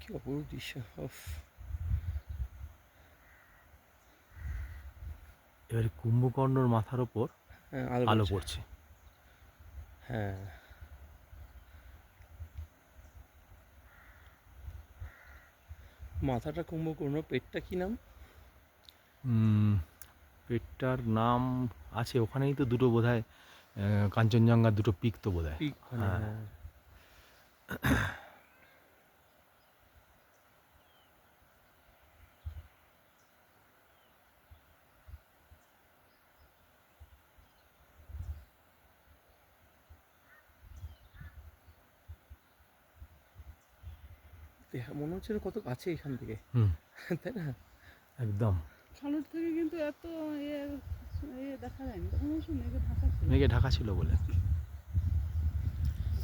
কি অপূর্ব দৃশ্য! উফ! এবারে কুম্ভকর্ণর মাথার ওপর হ্যাঁ, আলো পড়ছে। পড়ছে। হ্যাঁ। মাথাটা কুম্ভকর্ণ, পেটটা কি নাম? পেটটার নাম আছে, ওখানেই তো দুটো বোধহয় কাঞ্চনজঙ্ঘার দুটো পিক তো বোধহয়। পিক মানে, হ্যাঁ। হ্যাঁ। মনে হচ্ছে কত কাছে এখান থেকে। হুম, তাই না? একদম। খালুর থেকে কিন্তু এত দেখা যায়নি, তখন অবশ্য মেঘে ঢাকা ছিল। মেঘে ঢাকা ছিল বলে।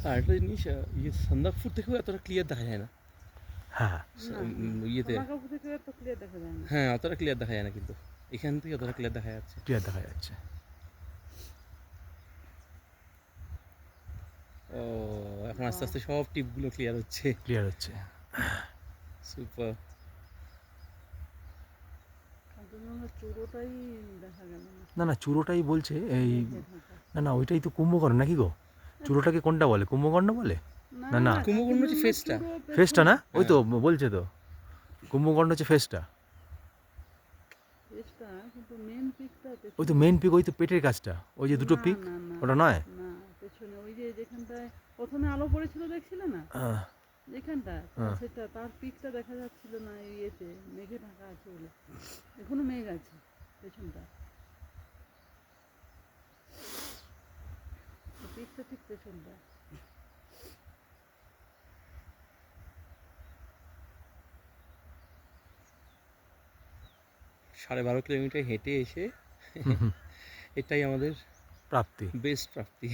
আর একটা জিনিস, সন্দাকফু থেকেও এতটা ক্লিয়ার দেখা যায় না। হ্যাঁ, ইয়েতে, সোনাকাপুর থেকে এত ক্লিয়ার দেখা যায় না। হ্যাঁ, অতটা ক্লিয়ার দেখা যায় না, কিন্তু এখান থেকে অতটা ক্লিয়ার দেখা যাচ্ছে। ক্লিয়ার দেখা যাচ্ছে। ও, এখন আস্তে আস্তে সব টিপগুলো ক্লিয়ার হচ্ছে। ক্লিয়ার হচ্ছে। সুপার। কাঞ্চনজঙ্ঘার চূড়োটাই দেখা গেল না। না না, চূড়োটাই বলছে এই। মেঘে ঢাকা। না না, ওইটাই তো কুম্ভকর্ণ নাকি গো? চূড়োটাকে কোনটা বলে, কুম্ভকর্ণ বলে? না না, কুম্ভকর্ণ হচ্ছে ফেসটা। ফেসটা না, ওই তো হ্যাঁ। বলছে তো, কুম্ভকর্ণ হচ্ছে ফেসটা। ফেসটা, কিন্তু মেন পিকটা ওই তো মেন পিক, ওই তো পেটের কাছটা, ওই যে দুটো পিক, না না ওটা নয়? না, পেছনে ওই যে যেখানটায় প্রথমে আলো পড়েছিল দেখছিলে না, যেখানটা সেটা তার পিকটা দেখা যাচ্ছিল না ইয়েতে, মেঘে ঢাকা আছে বলে। এখনো মেঘ আছে পেছনটা, পিকটা ঠিক পেছনটা। 12.5 কিলোমিটার হেঁটে এসে এটাই আমাদের প্রাপ্তি। বেস্ট প্রাপ্তি।